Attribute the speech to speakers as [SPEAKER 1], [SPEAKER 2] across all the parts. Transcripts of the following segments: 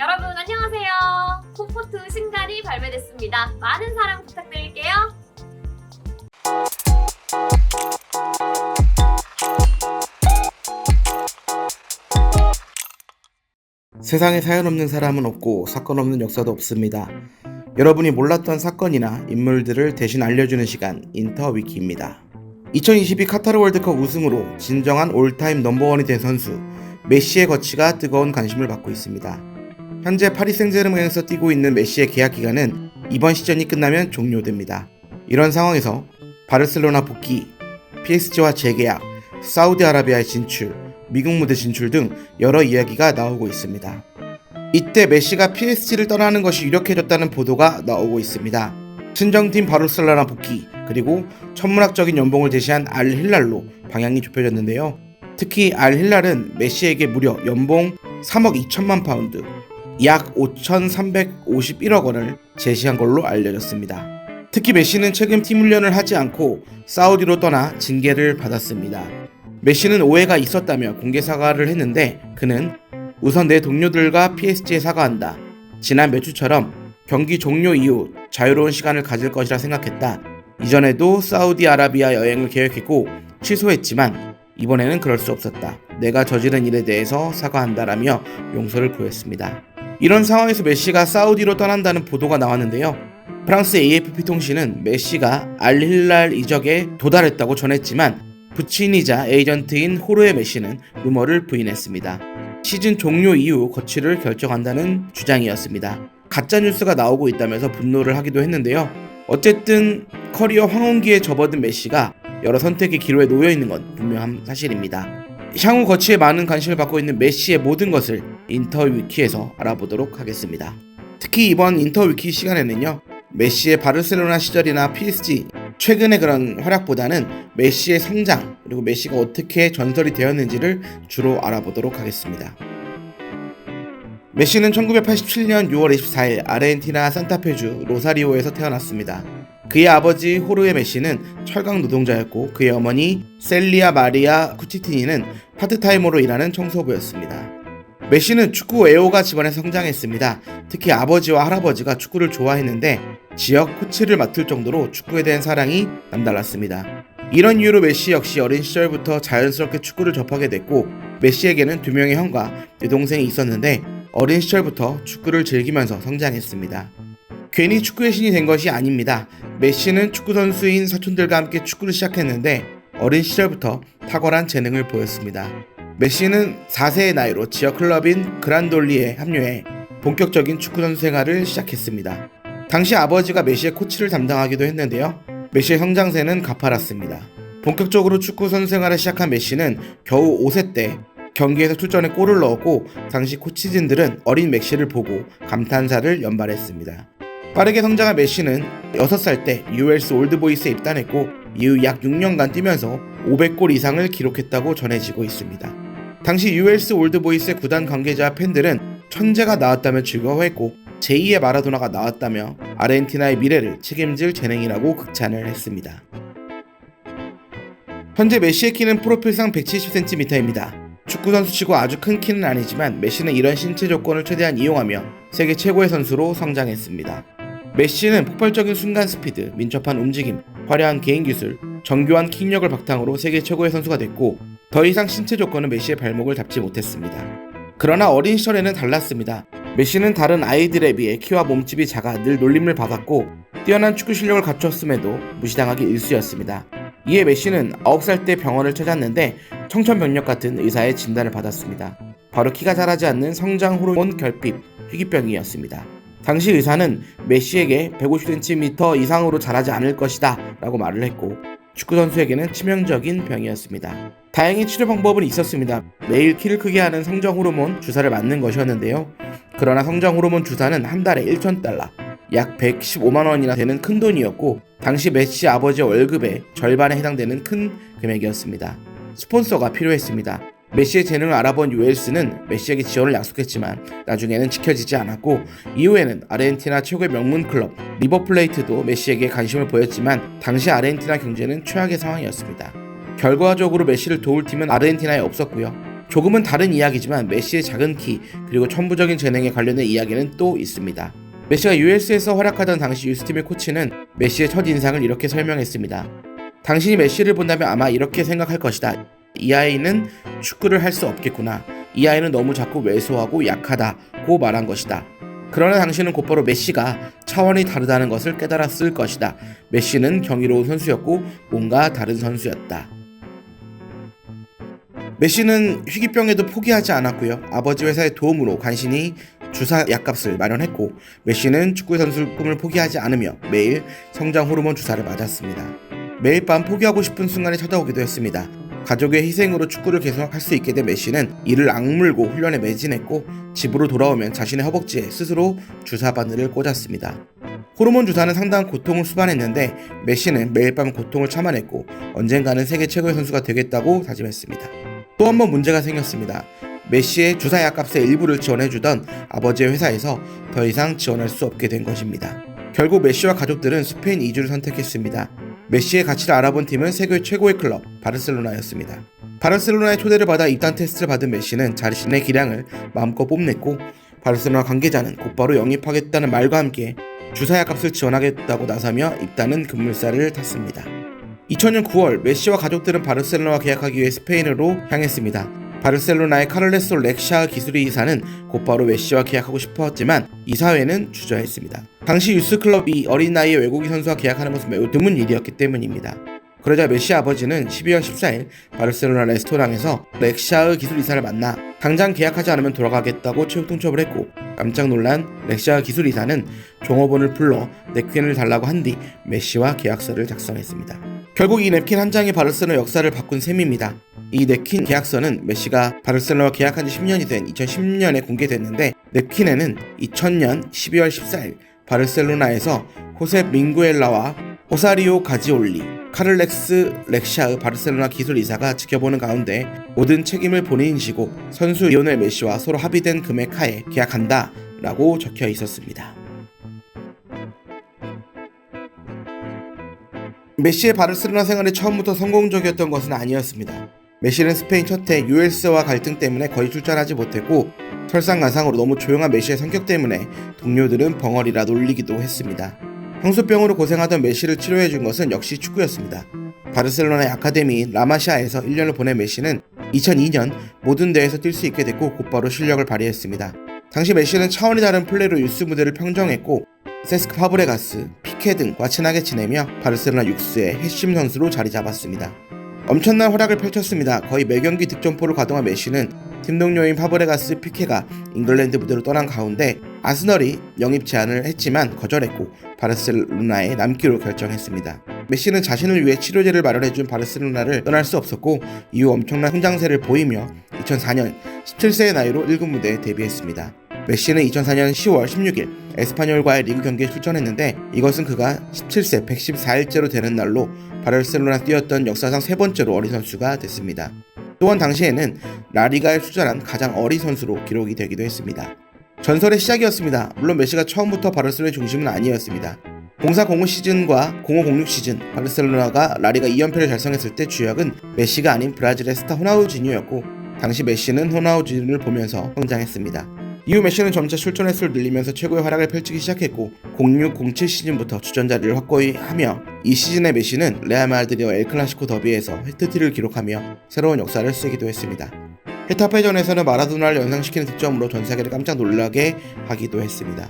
[SPEAKER 1] 여러분 안녕하세요. 콤포트 신갈이 발매됐습니다. 많은 사랑 부탁드릴게요.
[SPEAKER 2] 세상에 사연 없는 사람은 없고 사건 없는 역사도 없습니다. 여러분이 몰랐던 사건이나 인물들을 대신 알려주는 시간 인터위키입니다. 2022 카타르 월드컵 우승으로 진정한 올타임 넘버원이 된 선수 메시의 거취가 뜨거운 관심을 받고 있습니다. 현재 파리 생제르맹에서 뛰고 있는 메시의 계약 기간은 이번 시즌이 끝나면 종료됩니다. 이런 상황에서 바르셀로나 복귀, PSG와 재계약, 사우디아라비아의 진출, 미국 무대 진출 등 여러 이야기가 나오고 있습니다. 이때 메시가 PSG를 떠나는 것이 유력해졌다는 보도가 나오고 있습니다. 친정팀 바르셀로나 복귀, 그리고 천문학적인 연봉을 제시한 알 힐랄로 방향이 좁혀졌는데요. 특히 알 힐랄은 메시에게 무려 연봉 3억 2천만 파운드, 약 5,351억 원을 제시한 걸로 알려졌습니다. 특히 메시는 최근 팀 훈련을 하지 않고 사우디로 떠나 징계를 받았습니다. 메시는 오해가 있었다며 공개 사과를 했는데 그는 우선 내 동료들과 PSG에 사과한다. 지난 몇 주처럼 경기 종료 이후 자유로운 시간을 가질 것이라 생각했다. 이전에도 사우디아라비아 여행을 계획했고 취소했지만 이번에는 그럴 수 없었다. 내가 저지른 일에 대해서 사과한다라며 용서를 구했습니다. 이런 상황에서 메시가 사우디로 떠난다는 보도가 나왔는데요. 프랑스 AFP 통신은 메시가 알 힐랄 이적에 도달했다고 전했지만 부친이자 에이전트인 호르헤 메시는 루머를 부인했습니다. 시즌 종료 이후 거취를 결정한다는 주장이었습니다. 가짜뉴스가 나오고 있다면서 분노를 하기도 했는데요. 어쨌든 커리어 황혼기에 접어든 메시가 여러 선택의 기로에 놓여있는 건 분명한 사실입니다. 향후 거취에 많은 관심을 받고 있는 메시의 모든 것을 인터위키에서 알아보도록 하겠습니다. 특히 이번 인터위키 시간에는요, 메시의 바르셀로나 시절이나 PSG 최근의 그런 활약보다는 메시의 성장, 그리고 메시가 어떻게 전설이 되었는지를 주로 알아보도록 하겠습니다. 메시는 1987년 6월 24일 아르헨티나 산타페주 로사리오에서 태어났습니다. 그의 아버지 호르헤 메시는 철강 노동자였고 그의 어머니 셀리아 마리아 쿠치티니는 파트타이머로 일하는 청소부였습니다. 메시는 축구 애호가 집안에서 성장했습니다. 특히 아버지와 할아버지가 축구를 좋아했는데 지역 코치를 맡을 정도로 축구에 대한 사랑이 남달랐습니다. 이런 이유로 메시 역시 어린 시절부터 자연스럽게 축구를 접하게 됐고 메시에게는 2명의 형과 여동생이 있었는데 어린 시절부터 축구를 즐기면서 성장했습니다. 괜히 축구의 신이 된 것이 아닙니다. 메시는 축구 선수인 사촌들과 함께 축구를 시작했는데 어린 시절부터 탁월한 재능을 보였습니다. 메시는 4세의 나이로 지역 클럽인 그란돌리에 합류해 본격적인 축구 선수 생활을 시작했습니다. 당시 아버지가 메시의 코치를 담당하기도 했는데요. 메시의 성장세는 가파랐습니다. 본격적으로 축구 선수 생활을 시작한 메시는 겨우 5세 때 경기에서 출전해 골을 넣었고 당시 코치진들은 어린 메시를 보고 감탄사를 연발했습니다. 빠르게 성장한 메시는 6살 때 ULS 올드보이스에 입단했고 이후 약 6년간 뛰면서 500골 이상을 기록했다고 전해지고 있습니다. 당시 ULS 올드보이스의 구단 관계자와 팬들은 천재가 나왔다며 즐거워했고 제2의 마라도나가 나왔다며 아르헨티나의 미래를 책임질 재능이라고 극찬을 했습니다. 현재 메시의 키는 프로필상 170cm입니다. 축구선수치고 아주 큰 키는 아니지만 메시는 이런 신체 조건을 최대한 이용하며 세계 최고의 선수로 성장했습니다. 메시는 폭발적인 순간 스피드, 민첩한 움직임, 화려한 개인 기술, 정교한 킥력을 바탕으로 세계 최고의 선수가 됐고 더 이상 신체 조건은 메시의 발목을 잡지 못했습니다. 그러나 어린 시절에는 달랐습니다. 메시는 다른 아이들에 비해 키와 몸집이 작아 늘 놀림을 받았고 뛰어난 축구 실력을 갖췄음에도 무시당하기 일쑤였습니다. 이에 메시는 9살 때 병원을 찾았는데 청천벽력 같은 의사의 진단을 받았습니다. 바로 키가 자라지 않는 성장 호르몬 결핍, 희귀병이었습니다. 당시 의사는 메시에게 150cm 이상으로 자라지 않을 것이다 라고 말을 했고 축구선수에게는 치명적인 병이었습니다. 다행히 치료 방법은 있었습니다. 매일 키를 크게 하는 성장 호르몬 주사를 맞는 것이었는데요. 그러나 성장 호르몬 주사는 한 달에 1,000달러, 약 115만 원이나 되는 큰 돈이었고 당시 메시 아버지의 월급의 절반에 해당되는 큰 금액이었습니다. 스폰서가 필요했습니다. 메시의 재능을 알아본 ULS는 메시에게 지원을 약속했지만 나중에는 지켜지지 않았고 이후에는 아르헨티나 최고의 명문 클럽 리버플레이트도 메시에게 관심을 보였지만 당시 아르헨티나 경제는 최악의 상황이었습니다. 결과적으로 메시를 도울 팀은 아르헨티나에 없었고요. 조금은 다른 이야기지만 메시의 작은 키 그리고 천부적인 재능에 관련된 이야기는 또 있습니다. 메시가 US에서 활약하던 당시 유스팀의 코치는 메시의 첫 인상을 이렇게 설명했습니다. 당신이 메시를 본다면 아마 이렇게 생각할 것이다. 이 아이는 축구를 할 수 없겠구나. 이 아이는 너무 작고 왜소하고 약하다고 말한 것이다. 그러나 당신은 곧바로 메시가 차원이 다르다는 것을 깨달았을 것이다. 메시는 경이로운 선수였고 뭔가 다른 선수였다. 메시는 희귀병에도 포기하지 않았고요. 아버지 회사의 도움으로 간신히 주사 약값을 마련했고 메시는 축구 선수 꿈을 포기하지 않으며 매일 성장 호르몬 주사를 맞았습니다. 매일 밤 포기하고 싶은 순간이 찾아오기도 했습니다. 가족의 희생으로 축구를 계속할 수 있게 된 메시는 이를 악물고 훈련에 매진했고 집으로 돌아오면 자신의 허벅지에 스스로 주사 바늘을 꽂았습니다. 호르몬 주사는 상당한 고통을 수반했는데 메시는 매일 밤 고통을 참아냈고 언젠가는 세계 최고의 선수가 되겠다고 다짐했습니다. 또 한 번 문제가 생겼습니다. 메시의 주사 약값의 일부를 지원해주던 아버지의 회사에서 더 이상 지원할 수 없게 된 것입니다. 결국 메시와 가족들은 스페인 이주를 선택했습니다. 메시의 가치를 알아본 팀은 세계 최고의 클럽 바르셀로나였습니다. 바르셀로나의 초대를 받아 입단 테스트를 받은 메시는 자신의 기량을 마음껏 뽐냈고 바르셀로나 관계자는 곧바로 영입하겠다는 말과 함께 주사약값을 지원하겠다고 나서며 입단은 급물살을 탔습니다. 2000년 9월 메시와 가족들은 바르셀로나와 계약하기 위해 스페인으로 향했습니다. 바르셀로나의 카를레소 렉샤 기술위 이사는 곧바로 메시와 계약하고 싶었지만 이사회는 주저했습니다. 당시 유스클럽이 어린 나이에 외국인 선수와 계약하는 것은 매우 드문 일이었기 때문입니다. 그러자 메시 아버지는 12월 14일 바르셀로나 레스토랑에서 렉샤의 기술이사를 만나 당장 계약하지 않으면 돌아가겠다고 체육 통첩을 했고 깜짝 놀란 렉샤 기술이사는 종업원을 불러 냅킨을 달라고 한 뒤 메시와 계약서를 작성했습니다. 결국 이 냅킨 한 장이 바르셀로나 역사를 바꾼 셈입니다. 이 냅킨 계약서는 메시가 바르셀로나와 계약한 지 10년이 된 2010년에 공개됐는데 냅킨에는 2000년 12월 14일 바르셀로나에서 호셉 밍구엘라와 호사리오 가지올리, 카를렉스 렉샤의 바르셀로나 기술이사가 지켜보는 가운데 모든 책임을 본인이 지고 선수 리오넬 메시와 서로 합의된 금액 하에 계약한다 라고 적혀 있었습니다. 메시의 바르셀로나 생활이 처음부터 성공적이었던 것은 아니었습니다. 메시는 스페인 첫해 US와 갈등 때문에 거의 출전하지 못했고 설상가상으로 너무 조용한 메시의 성격 때문에 동료들은 벙어리라 놀리기도 했습니다. 향수병으로 고생하던 메시를 치료해준 것은 역시 축구였습니다. 바르셀로나의 아카데미인 라마시아에서 1년을 보낸 메시는 2002년 모든 대회에서 뛸 수 있게 됐고 곧바로 실력을 발휘했습니다. 당시 메시는 차원이 다른 플레이로 유스 무대를 평정했고 세스크 파브레가스, 피케 등과 친하게 지내며 바르셀로나 육수의 핵심 선수로 자리 잡았습니다. 엄청난 활약을 펼쳤습니다. 거의 매경기 득점포를 가동한 메시는 팀 동료인 파브레가스, 피케가 잉글랜드 무대로 떠난 가운데 아스널이 영입 제안을 했지만 거절했고 바르셀로나에 남기로 결정했습니다. 메시는 자신을 위해 치료제를 마련해준 바르셀로나를 떠날 수 없었고 이후 엄청난 성장세를 보이며 2004년 17세의 나이로 1군 무대에 데뷔했습니다. 메시는 2004년 10월 16일 에스파뇰과의 리그 경기에 출전했는데 이것은 그가 17세 114일째로 되는 날로 바르셀로나 뛰었던 역사상 세 번째로 어린 선수가 됐습니다. 또한 당시에는 라리가에 출전한 가장 어린 선수로 기록이 되기도 했습니다. 전설의 시작이었습니다. 물론 메시가 처음부터 바르셀로나의 중심은 아니었습니다. 04-05 시즌과 05-06 시즌 바르셀로나가 라리가 2연패를 달성했을 때 주역은 메시가 아닌 브라질의 스타 호나우지뉴였고 당시 메시는 호나우지뉴를 보면서 성장했습니다. 이후 메시는 점차 출전 횟수를 늘리면서 최고의 활약을 펼치기 시작했고 06-07 시즌부터 주전 자리를 확고히 하며 이 시즌의 메시는 레알 마드리드와 엘클라시코 더비에서 해트트릭을 기록하며 새로운 역사를 쓰기도 했습니다. 헤타페전에서는 마라도나를 연상시키는 득점으로 전 세계를 깜짝 놀라게 하기도 했습니다.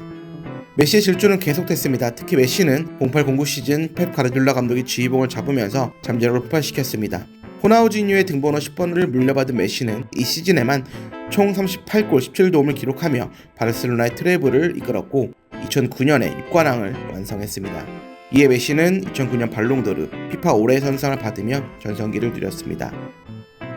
[SPEAKER 2] 메시의 질주는 계속됐습니다. 특히 메시는 08-09 시즌 펩 가르디올라 감독이 지휘봉을 잡으면서 잠재력을 폭발시켰습니다. 호나우지뉴의 등번호 10번을 물려받은 메시는 이 시즌에만 총 38골 17도움을 기록하며 바르셀로나의 트래블을 이끌었고 2009년에 6관왕을 완성했습니다. 이에 메시는 2009년 발롱도르, 피파 올해의 선상을 받으며 전성기를 누렸습니다.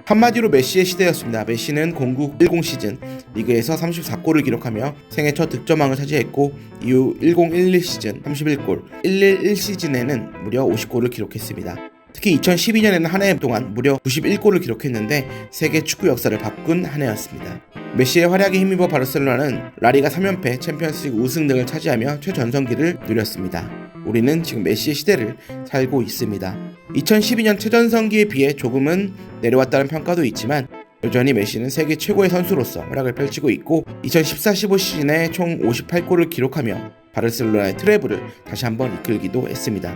[SPEAKER 2] 한마디로 메시의 시대였습니다. 메시는 09-10 시즌 리그에서 34골을 기록하며 생애 첫 득점왕을 차지했고 이후 10-11 시즌 31골, 111 시즌에는 무려 50골을 기록했습니다. 특히 2012년에는 한 해 동안 무려 91골을 기록했는데 세계 축구 역사를 바꾼 한 해였습니다. 메시의 활약에 힘입어 바르셀로나는 라리가 3연패, 챔피언스리그 우승 등을 차지하며 최전성기를 누렸습니다. 우리는 지금 메시의 시대를 살고 있습니다. 2012년 최전성기에 비해 조금은 내려왔다는 평가도 있지만 여전히 메시는 세계 최고의 선수로서 활약을 펼치고 있고 2014-15 시즌에 총 58골을 기록하며 바르셀로나의 트래블을 다시 한번 이끌기도 했습니다.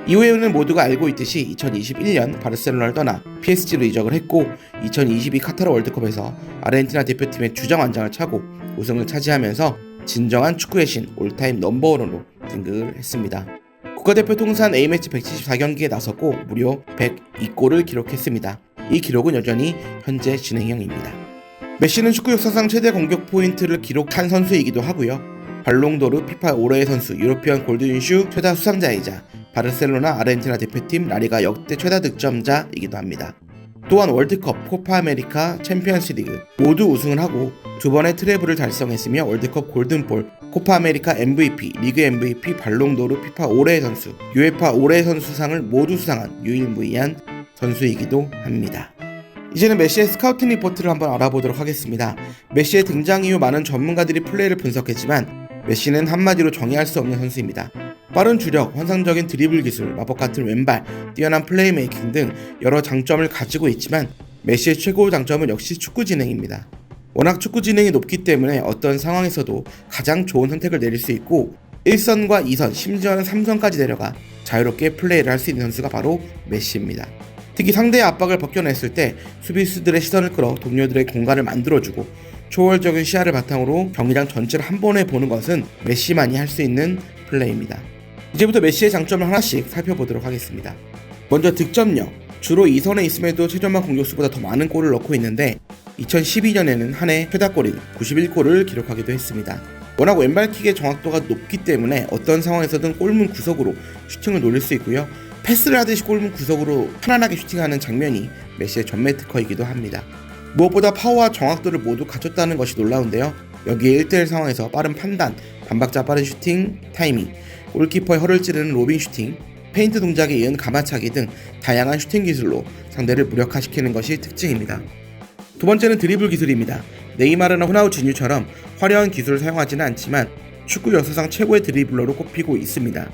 [SPEAKER 2] 이후에는 모두가 알고 있듯이 2021년 바르셀로나를 떠나 PSG로 이적을 했고 2022 카타르 월드컵에서 아르헨티나 대표팀의 주장 완장을 차고 우승을 차지하면서 진정한 축구의 신 올타임 넘버원으로 등극을 했습니다. 국가대표 통산 A매치 174경기에 나섰고 무려 102골을 기록했습니다. 이 기록은 여전히 현재 진행형입니다. 메시는 축구 역사상 최대 공격 포인트를 기록한 선수이기도 하고요. 발롱도르 피파 올해의 선수, 유로피언 골든슈 최다 수상자이자 바르셀로나 아르헨티나 대표팀 라리가 역대 최다 득점자이기도 합니다. 또한 월드컵, 코파 아메리카, 챔피언스리그 모두 우승을 하고 2번의 트래블을 달성했으며 월드컵 골든볼, 코파 아메리카 MVP, 리그 MVP, 발롱도르 피파 올해의 선수, UEFA 올해의 선수상을 모두 수상한 유일무이한 선수이기도 합니다. 이제는 메시의 스카우팅 리포트를 한번 알아보도록 하겠습니다. 메시의 등장 이후 많은 전문가들이 플레이를 분석했지만 메시는 한마디로 정의할 수 없는 선수입니다. 빠른 주력, 환상적인 드리블 기술, 마법 같은 왼발, 뛰어난 플레이메이킹 등 여러 장점을 가지고 있지만 메시의 최고 장점은 역시 축구 지능입니다. 워낙 축구 지능이 높기 때문에 어떤 상황에서도 가장 좋은 선택을 내릴 수 있고 1선과 2선, 심지어는 3선까지 내려가 자유롭게 플레이를 할 수 있는 선수가 바로 메시입니다. 특히 상대의 압박을 벗겨냈을 때 수비수들의 시선을 끌어 동료들의 공간을 만들어주고 초월적인 시야를 바탕으로 경기장 전체를 한 번에 보는 것은 메시만이 할 수 있는 플레이입니다. 이제부터 메시의 장점을 하나씩 살펴보도록 하겠습니다. 먼저 득점력, 주로 2선에 있음에도 최전방 공격수보다 더 많은 골을 넣고 있는데 2012년에는 한 해 최다골인 91골을 기록하기도 했습니다. 워낙 왼발킥의 정확도가 높기 때문에 어떤 상황에서든 골문 구석으로 슈팅을 노릴 수 있고요. 패스를 하듯이 골문 구석으로 편안하게 슈팅하는 장면이 메시의 전매 특허이기도 합니다. 무엇보다 파워와 정확도를 모두 갖췄다는 것이 놀라운데요. 여기에 1대1 상황에서 빠른 판단, 반박자 빠른 슈팅, 타이밍, 골키퍼의 허를 찌르는 로빙 슈팅, 페인트 동작에 이은 가마차기 등 다양한 슈팅 기술로 상대를 무력화시키는 것이 특징입니다. 두 번째는 드리블 기술입니다. 네이마르나 호나우지뉴처럼 화려한 기술을 사용하지는 않지만 축구 역사상 최고의 드리블러로 꼽히고 있습니다.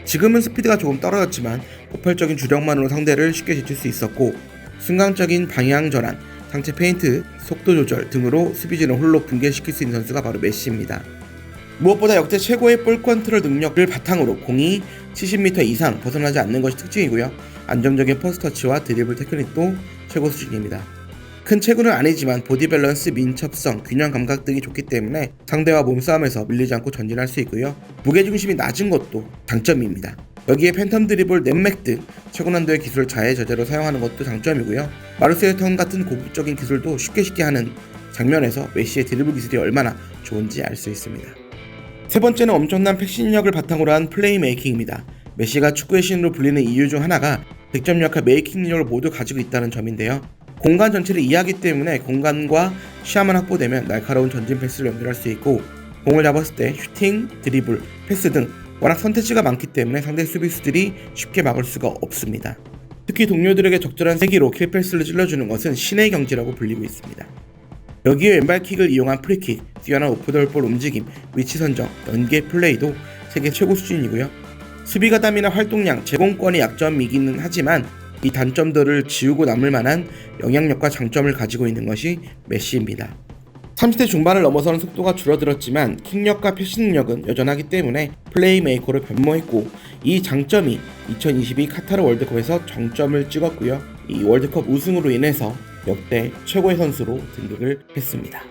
[SPEAKER 2] 지금은 스피드가 조금 떨어졌지만 폭발적인 주력만으로 상대를 쉽게 제칠 수 있었고 순간적인 방향 전환, 상체 페인트, 속도 조절 등으로 수비진을 홀로 붕괴시킬 수 있는 선수가 바로 메시입니다. 무엇보다 역대 최고의 볼 컨트롤 능력을 바탕으로 공이 70m 이상 벗어나지 않는 것이 특징이고요. 안정적인 퍼스터치와 드리블 테크닉도 최고 수준입니다. 큰 체구는 아니지만 보디 밸런스, 민첩성, 균형 감각 등이 좋기 때문에 상대와 몸싸움에서 밀리지 않고 전진할 수 있고요. 무게중심이 낮은 것도 장점입니다. 여기에 팬텀 드리블, 넷맥 등 최고난도의 기술을 자해저재로 사용하는 것도 장점이고요. 마르세유 턴 같은 고급적인 기술도 쉽게 하는 장면에서 메시의 드리블 기술이 얼마나 좋은지 알 수 있습니다. 세 번째는 엄청난 팩신력을 바탕으로 한 플레이메이킹입니다. 메시가 축구의 신으로 불리는 이유 중 하나가 득점력과 메이킹 능력을 모두 가지고 있다는 점인데요. 공간 전체를 이해하기 때문에 공간과 시야만 확보되면 날카로운 전진 패스를 연결할 수 있고 공을 잡았을 때 슈팅, 드리블, 패스 등 워낙 선택지가 많기 때문에 상대 수비수들이 쉽게 막을 수가 없습니다. 특히 동료들에게 적절한 세기로 킬패스를 찔러주는 것은 신의 경지라고 불리고 있습니다. 여기에 왼발킥을 이용한 프리킥, 뛰어난 오프더볼 움직임, 위치 선정, 연계 플레이도 세계 최고 수준이고요. 수비 가담이나 활동량, 제공권이 약점이기는 하지만 이 단점들을 지우고 남을 만한 영향력과 장점을 가지고 있는 것이 메시입니다. 30대 중반을 넘어서는 속도가 줄어들었지만 킥력과 패싱 능력은 여전하기 때문에 플레이메이커로 변모했고 이 장점이 2022 카타르 월드컵에서 정점을 찍었고요. 이 월드컵 우승으로 인해서 역대 최고의 선수로 등극을 했습니다.